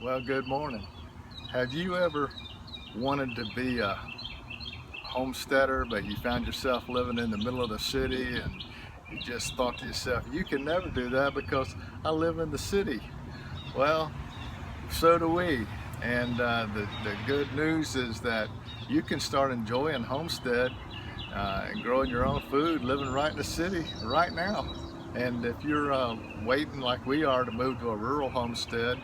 Well, good morning. Have you ever wanted to be a homesteader, but you found yourself living in the middle of the city and you just thought to yourself, you can never do that because I live in the city? Well, so do we. And the good news is that you can start enjoying homestead and growing your own food, living right in the city right now. And if you're waiting like we are to move to a rural homestead,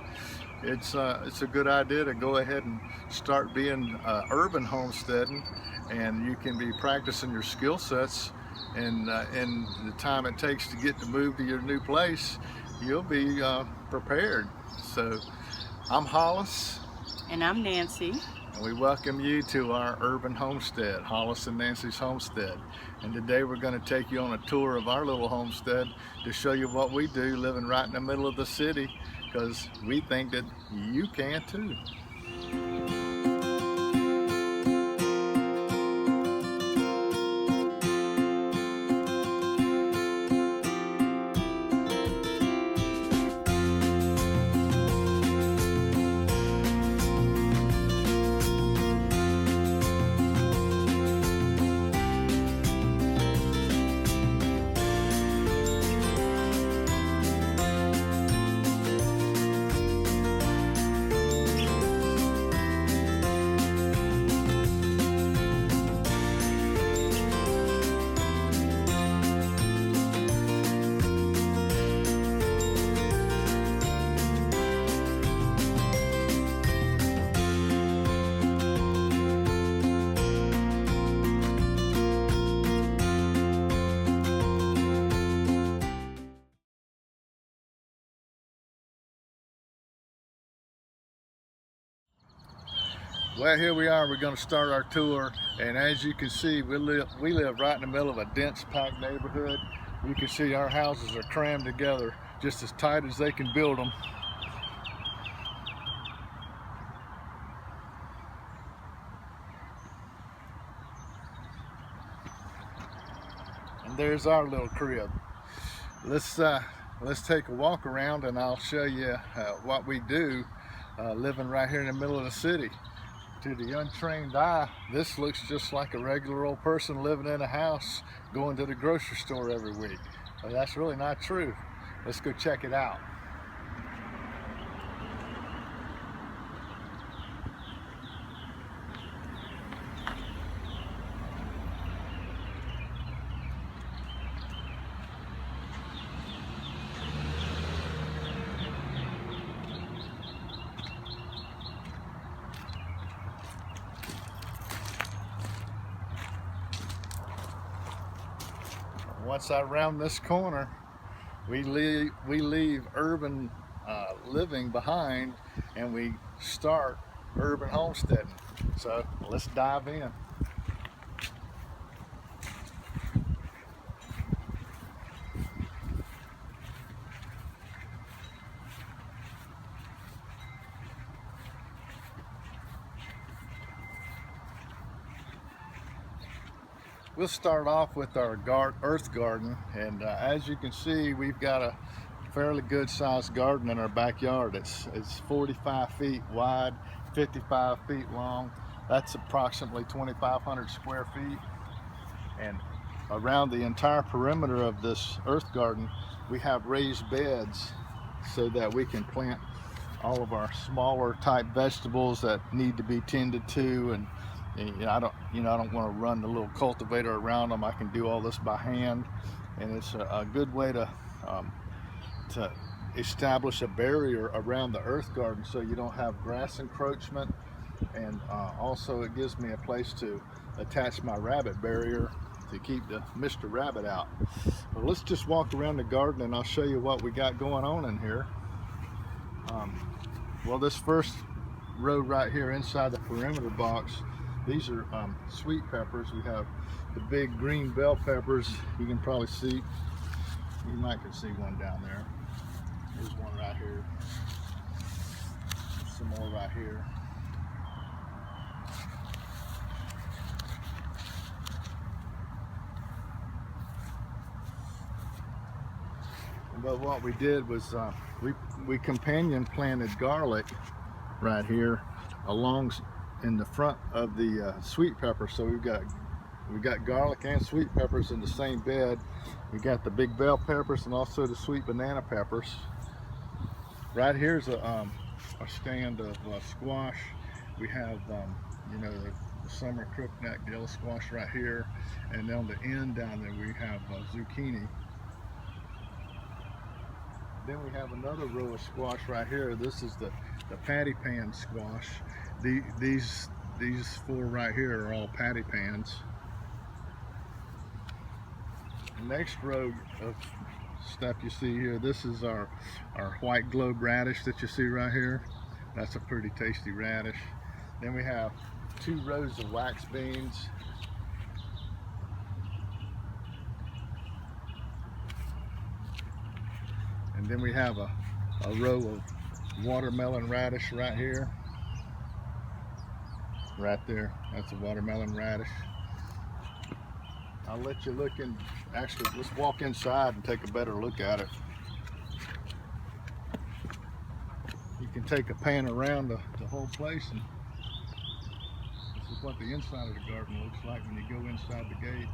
it's a good idea to go ahead and start being urban homesteading, and you can be practicing your skill sets. And in the time it takes to get to move to your new place, you'll be prepared. So I'm Hollis, And I'm Nancy. and we welcome you to our urban homestead, Hollis and Nancy's homestead. And today we're going to take you on a tour of our little homestead to show you what we do living right in the middle of the city, because we think that you can too. Well, here we are. We're going to start our tour, and as you can see, we live right in the middle of a dense packed neighborhood. You can see our houses are crammed together just as tight as they can build them. And there's our little crib. Let's take a walk around, and I'll show you what we do living right here in the middle of the city. To the untrained eye, this looks just like a regular old person living in a house going to the grocery store every week. But that's really not true. Let's go check it out. Once I round this corner, we leave urban living behind, and we start urban homesteading. So let's dive in. We'll start off with our earth garden, and as you can see, we've got a fairly good sized garden in our backyard. It's 45 feet wide, 55 feet long. That's approximately 2,500 square feet. And around the entire perimeter of this earth garden, we have raised beds so that we can plant all of our smaller type vegetables that need to be tended to. And I don't want to run the little cultivator around them. I can do all this by hand, and it's a good way to establish a barrier around the earth garden so you don't have grass encroachment. And also it gives me a place to attach my rabbit barrier to keep the Mr. Rabbit out. But let's just walk around the garden, and I'll show you what we got going on in here. Well, this first row right here inside the perimeter box, these are sweet peppers. We have the big green bell peppers. You can probably see, you might can see one down there. There's one right here. Some more right here. But what we did was we companion planted garlic right here along in the front of the sweet pepper. So we got garlic and sweet peppers in the same bed. We got the big bell peppers and also the sweet banana peppers. Right here's a stand of squash. We have you know, the summer crookneck yellow squash right here, and on the end down there we have zucchini. Then we have another row of squash right here. This is the patty pan squash. These four right here are all patty pans. The next row of stuff you see here, this is our white globe radish that you see right here. That's a pretty tasty radish. Then we have 2 rows of wax beans. And then we have a row of watermelon radish right here. Right there, that's a watermelon radish. I'll let you look in, actually let's walk inside and take a better look at it. You can take a pan around the whole place, and this is what the inside of the garden looks like when you go inside the gate.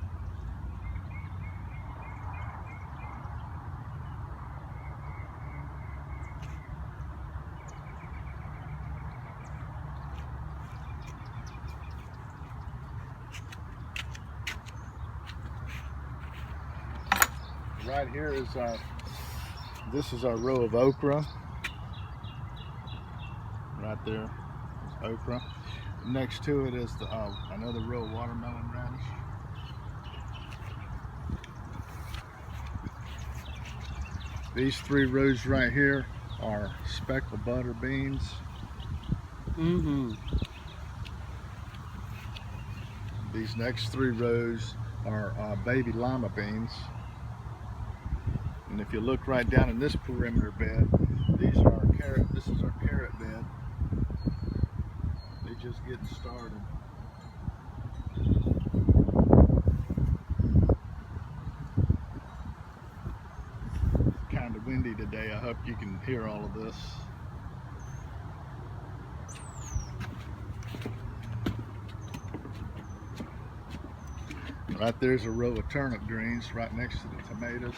Right here is this is our row of okra. Right there is okra. Next to it is another row of watermelon radish. These 3 rows right here are speckled butter beans. These next 3 rows are baby lima beans. And if you look right down in this perimeter bed, this is our carrot bed. They just getting started. Kind of windy today. I hope you can hear all of this. Right there's a row of turnip greens right next to the tomatoes.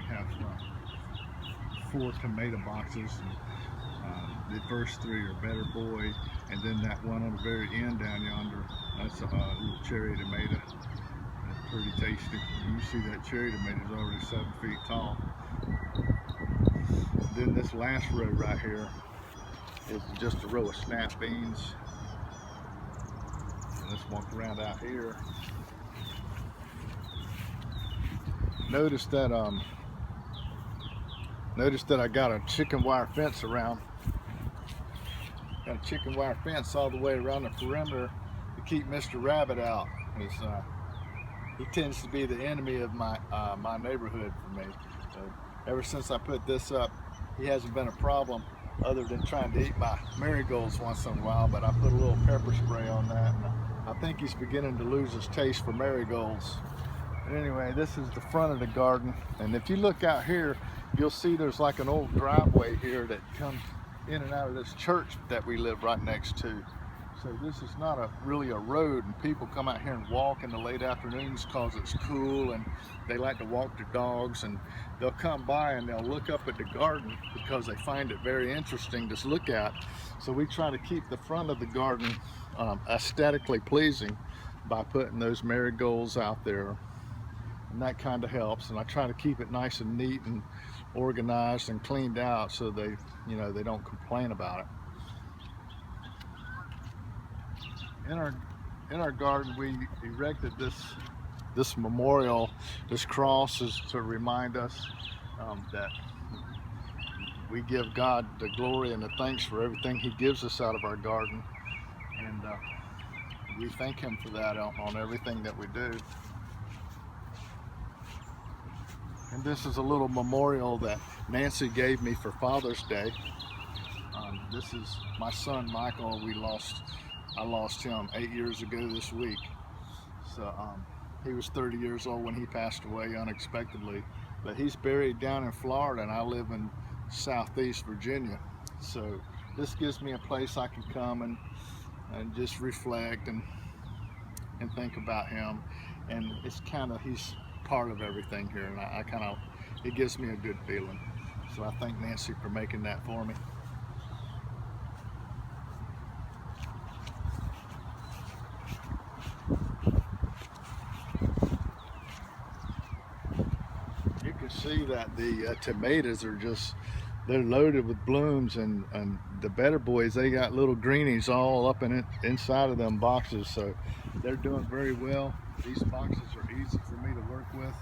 Have 4 tomato boxes, and the first 3 are Better Boy, and then that one on the very end down yonder, that's a little cherry tomato. That's pretty tasty. You see that cherry tomato is already 7 feet tall. Then this last row right here is just a row of snap beans. And let's walk around out here. Notice that I got a chicken wire fence around. Got a chicken wire fence all the way around the perimeter to keep Mr. Rabbit out. He tends to be the enemy of my neighborhood for me. So ever since I put this up, he hasn't been a problem other than trying to eat my marigolds once in a while, but I put a little pepper spray on that, and I think he's beginning to lose his taste for marigolds. But anyway, this is the front of the garden, and if you look out here, you'll see there's like an old driveway here that comes in and out of this church that we live right next to. So this is not really a road, and people come out here and walk in the late afternoons because it's cool, and they like to walk their dogs, and they'll come by and they'll look up at the garden because they find it very interesting to look at. So we try to keep the front of the garden aesthetically pleasing by putting those marigolds out there, and that kind of helps. And I try to keep it nice and neat and organized and cleaned out so they don't complain about it. In our garden, we erected this memorial. This cross is to remind us that we give God the glory and the thanks for everything He gives us out of our garden, and we thank Him for that on everything that we do. And this is a little memorial that Nancy gave me for Father's Day. This is my son Michael. I lost him 8 years ago this week. So he was 30 years old when he passed away unexpectedly. But he's buried down in Florida, and I live in Southeast Virginia. So this gives me a place I can come and just reflect and think about him. And it's kind of, he's part of everything here, and I kind of, it gives me a good feeling. So I thank Nancy for making that for me. You can see that the tomatoes are just, they're loaded with blooms, and the better boys, they got little greenies all up inside of them boxes, so they're doing very well. These boxes are easy for me to work with.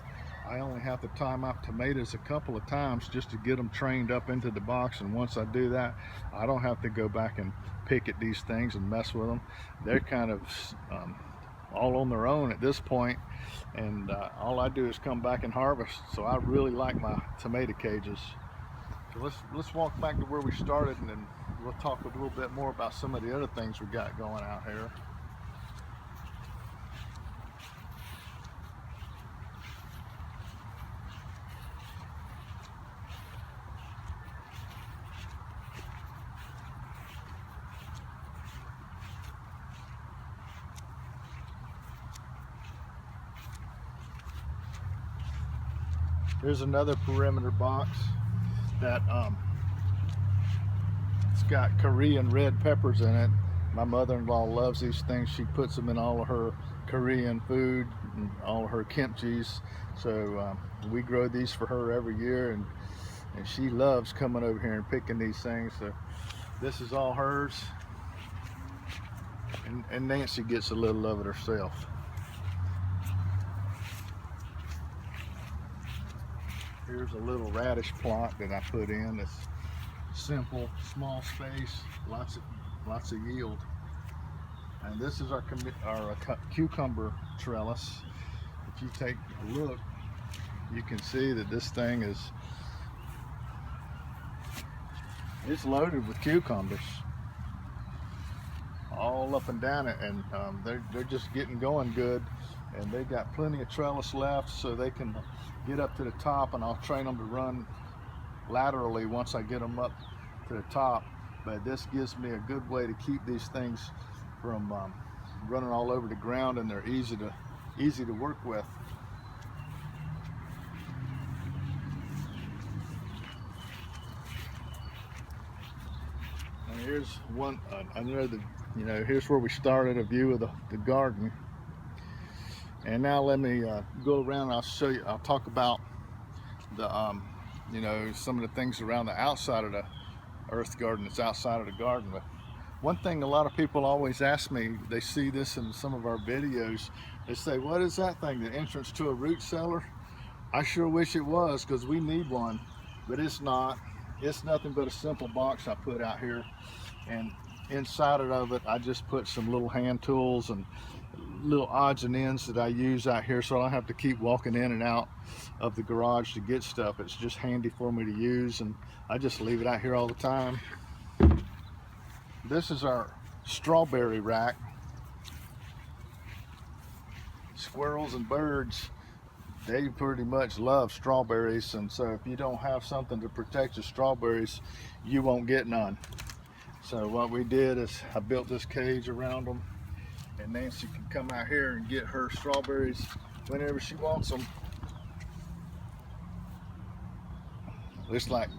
I only have to time out tomatoes a couple of times just to get them trained up into the box, and once I do that, I don't have to go back and pick at these things and mess with them. They're kind of all on their own at this point, and all I do is come back and harvest. So I really like my tomato cages. So let's walk back to where we started, and then we'll talk a little bit more about some of the other things we got going out here. Here's another perimeter box that it's got Korean red peppers in it. My mother-in-law loves these things. She puts them in all of her Korean food and all of her kimchis. So we grow these for her every year, and she loves coming over here and picking these things. So this is all hers, and Nancy gets a little of it herself. Here's a little radish plot that I put in. It's simple, small space, lots of yield. And this is our cucumber trellis. If you take a look, you can see that this thing it's loaded with cucumbers all up and down it, and they're just getting going good, and they got plenty of trellis left, so they can get up to the top, and I'll train them to run laterally once I get them up to the top. But this gives me a good way to keep these things from running all over the ground, and they're easy to work with. And here's one another, here's where we started, a view of the garden. And now let me go around and I'll show you, I'll talk about the, some of the things around the outside of the earth garden that's outside of the garden. But one thing a lot of people always ask me, they see this in some of our videos, they say, what is that thing, the entrance to a root cellar? I sure wish it was, because we need one, but it's not. It's nothing but a simple box I put out here, and inside of it I just put some little hand tools and little odds and ends that I use out here, so I don't have to keep walking in and out of the garage to get stuff. It's just handy for me to use, and I just leave it out here all the time. This is our strawberry rack. Squirrels and birds, they pretty much love strawberries, and so if you don't have something to protect your strawberries, you won't get none. So what we did is I built this cage around them, and Nancy can come out here and get her strawberries whenever she wants them. Looks like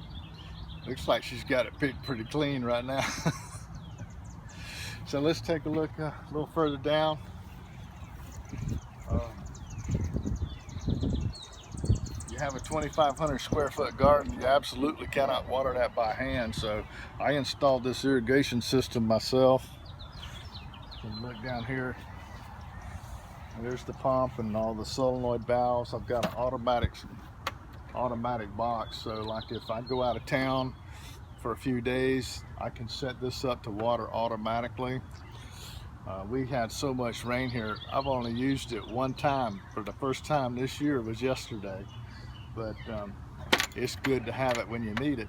she's got it picked pretty clean right now. So let's take a look a little further down. You have a 2,500 square foot garden, you absolutely cannot water that by hand. So I installed this irrigation system myself. You can look down here, there's the pump and all the solenoid valves. I've got an automatic box, so like if I go out of town for a few days, I can set this up to water automatically. We had so much rain here, I've only used it one time. For the first time this year was yesterday, but it's good to have it when you need it.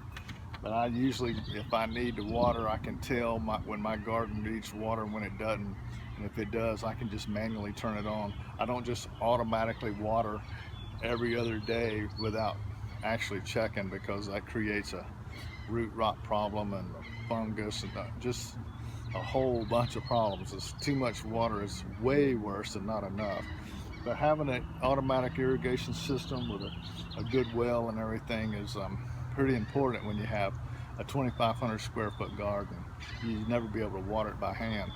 But I usually, if I need to water, I can tell when my garden needs water and when it doesn't. And if it does, I can just manually turn it on. I don't just automatically water every other day without actually checking, because that creates root rot problem and fungus and just a whole bunch of problems. It's too much water is way worse than not enough. But having an automatic irrigation system with a good well and everything is pretty important when you have a 2,500 square foot garden. You'd never be able to water it by hand.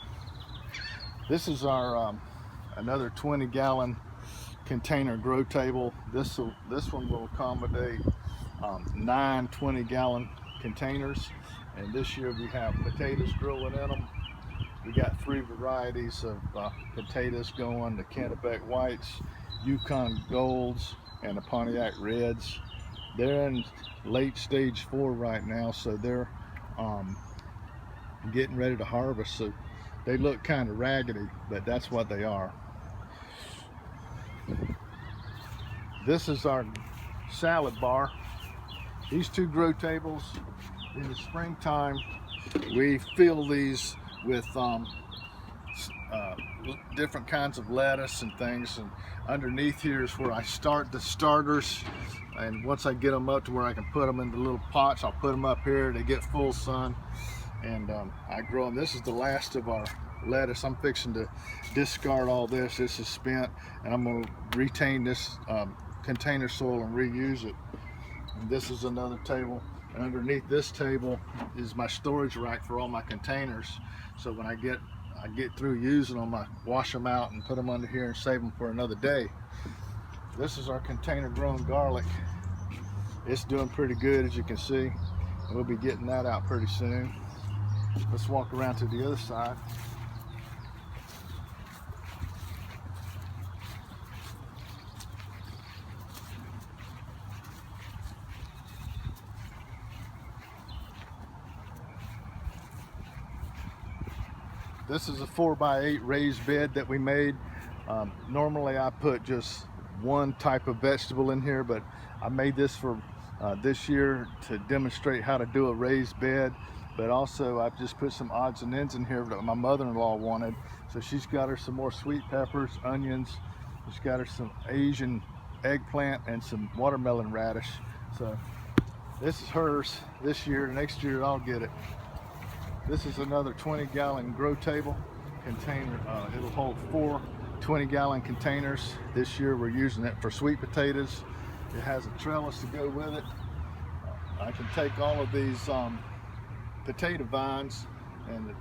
This is our another 20-gallon container grow table. This one will accommodate 9 20-gallon containers, and this year we have potatoes growing in them. We got 3 varieties of potatoes going: the Kennebec Whites, Yukon Golds, and the Pontiac Reds. They're in late stage 4 right now, so they're getting ready to harvest. So they look kind of raggedy, but that's what they are. This is our salad bar. These 2 grow tables, in the springtime, we fill these with different kinds of lettuce and things, and underneath here is where I start the starters, and once I get them up to where I can put them into little pots, I'll put them up here. They get full sun, and I grow them. This is the last of our lettuce. I'm fixing to discard all this. This is spent, and I'm going to retain this container soil and reuse it. And this is another table, and underneath this table is my storage rack for all my containers. So when I get through using them, I wash them out and put them under here and save them for another day. This is our container grown garlic. It's doing pretty good, as you can see, and we'll be getting that out pretty soon. Let's walk around to the other side. This is a 4x8 raised bed that we made. Normally I put just one type of vegetable in here, but I made this for this year to demonstrate how to do a raised bed. But also I've just put some odds and ends in here that my mother-in-law wanted. So she's got her some more sweet peppers, onions. She's got her some Asian eggplant and some watermelon radish. So this is hers this year. Next year I'll get it. This is another 20-gallon grow table container. It'll hold 4 20-gallon containers. This year we're using it for sweet potatoes. It has a trellis to go with it. I can take all of these potato vines and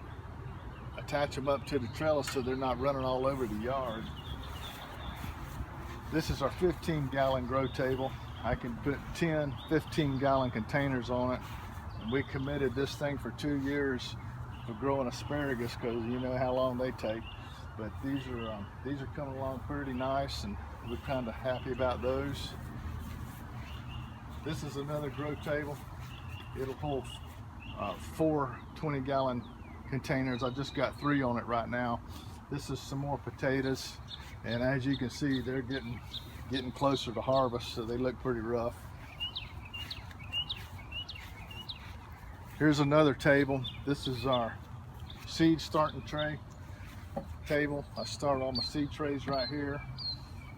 attach them up to the trellis so they're not running all over the yard. This is our 15-gallon grow table. I can put 10 15-gallon containers on it. And we committed this thing for 2 years for growing asparagus, because you know how long they take. But these are coming along pretty nice, and we're kind of happy about those. This is another grow table. It'll hold 4 20-gallon containers. I just got 3 on it right now. This is some more potatoes, and as you can see, they're getting closer to harvest, so they look pretty rough. Here's another table. This is our seed starting tray table. I start all my seed trays right here.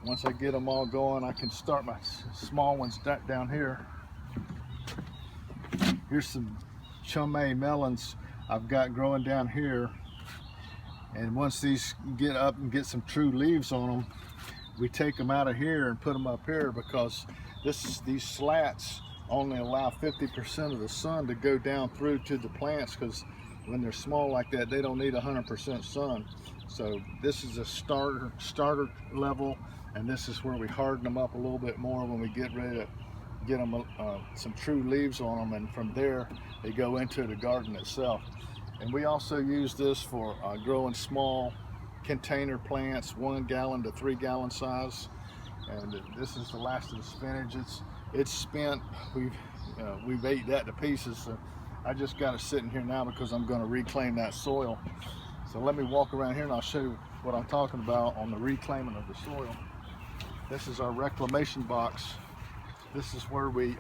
Once I get them all going, I can start my small ones down here. Here's some chumay melons I've got growing down here. And once these get up and get some true leaves on them, we take them out of here and put them up here, because these slats only allow 50% of the sun to go down through to the plants, because when they're small like that, they don't need 100% sun. So this is a starter level, and this is where we harden them up a little bit more when we get ready to get them some true leaves on them, and from there they go into the garden itself. And we also use this for growing small container plants, 1 gallon to 3 gallon size. And this is the last of the spinach. It's spent. We've ate that to pieces, so I just got it sitting here now because I'm going to reclaim that soil. So let me walk around here and I'll show you what I'm talking about on the reclaiming of the soil. This is our reclamation box. This is where we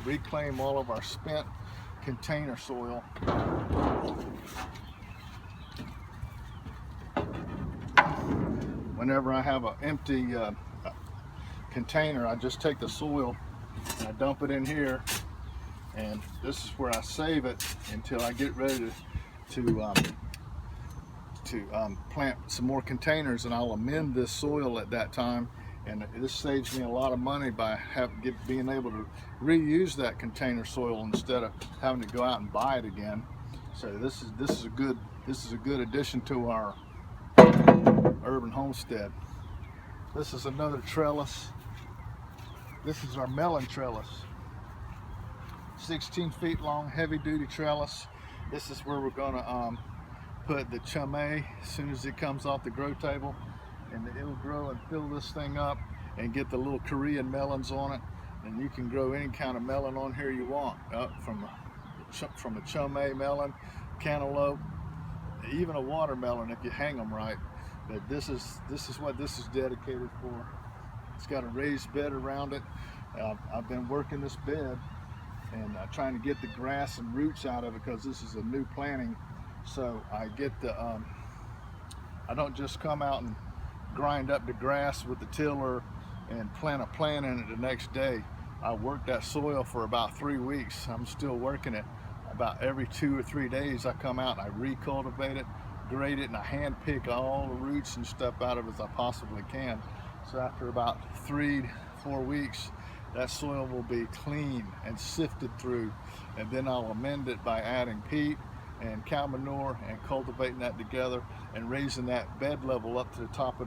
reclaim all of our spent container soil. Whenever I have an empty container, I just take the soil and I dump it in here, and this is where I save it until I get ready to plant some more containers, and I'll amend this soil at that time. And this saves me a lot of money by being able to reuse that container soil instead of having to go out and buy it again. So this is a good addition to our urban homestead. This is another trellis. This is our melon trellis. 16 feet long, heavy duty trellis. This is where we're gonna put the chame as soon as it comes off the grow table, and it'll grow and fill this thing up and get the little Korean melons on it. And you can grow any kind of melon on here you want, up from a chame melon, cantaloupe, even a watermelon if you hang them right. But this is what this is dedicated for. It's got a raised bed around it. I've been working this bed and trying to get the grass and roots out of it because this is a new planting. So I get I don't just come out and grind up the grass with the tiller and plant a plant in it the next day. I work that soil for about 3 weeks. I'm still working it. About every 2 or 3 days I come out and I recultivate it, grade it, and I hand pick all the roots and stuff out of it as I possibly can. So after about 3-4 weeks, that soil will be clean and sifted through, and then I'll amend it by adding peat and cow manure and cultivating that together and raising that bed level up to the top of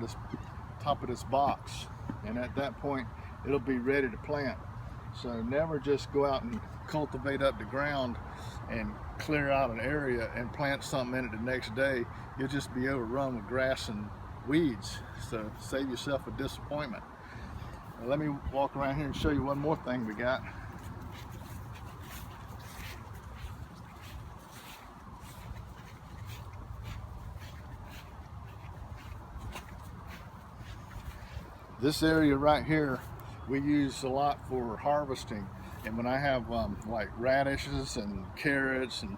this box. And at that point, it'll be ready to plant. So never just go out and cultivate up the ground and clear out an area and plant something in it the next day. You'll just be overrun with grass and weeds. So save yourself a disappointment. Now let me walk around here and show you one more thing we got. This area right here we use a lot for harvesting, and when I have like radishes and carrots and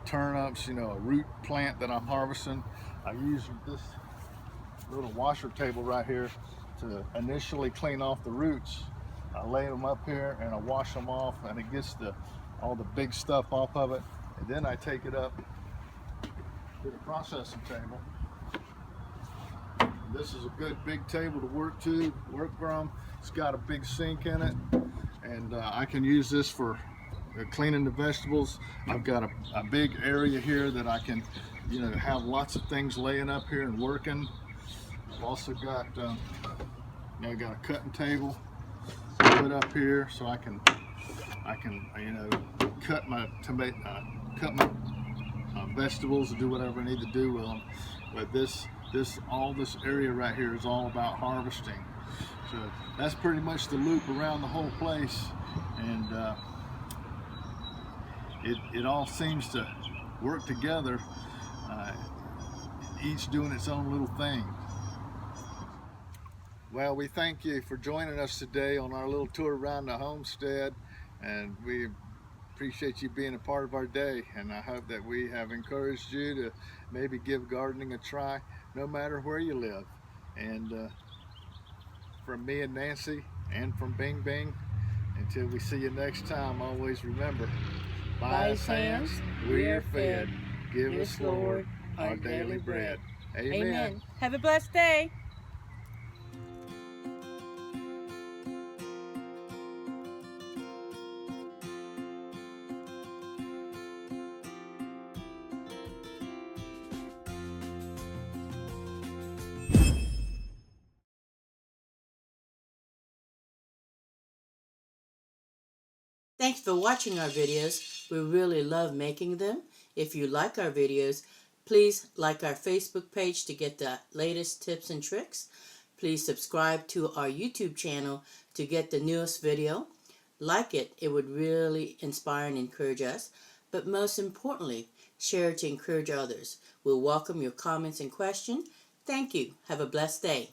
turnips, you know, a root plant that I'm harvesting, I use this little washer table right here to initially clean off the roots. I lay them up here and I wash them off, and it gets all the big stuff off of it, and then I take it up to the processing table. This is a good big table to work from. It's got a big sink in it, and I can use this for cleaning the vegetables. I've got a big area here that I can, you know, have lots of things laying up here and working. I've also got, got a cutting table put up here so I can, you know, cut my vegetables and do whatever I need to do with them. But all this area right here is all about harvesting. So that's pretty much the loop around the whole place, and it all seems to work together, each doing its own little thing. Well, we thank you for joining us today on our little tour around the homestead, and we appreciate you being a part of our day, and I hope that we have encouraged you to maybe give gardening a try, no matter where you live. And from me and Nancy, and from Bing Bing, until we see you next time, always remember, by His hands we are fed. Give us, Lord, our daily bread. Amen. Amen. Have a blessed day. Thanks for watching our videos. We really love making them. If you like our videos, please like our Facebook page to get the latest tips and tricks. Please subscribe to our YouTube channel to get the newest video. Like it, it would really inspire and encourage us. But most importantly, share it to encourage others. We'll welcome your comments and questions. Thank you. Have a blessed day.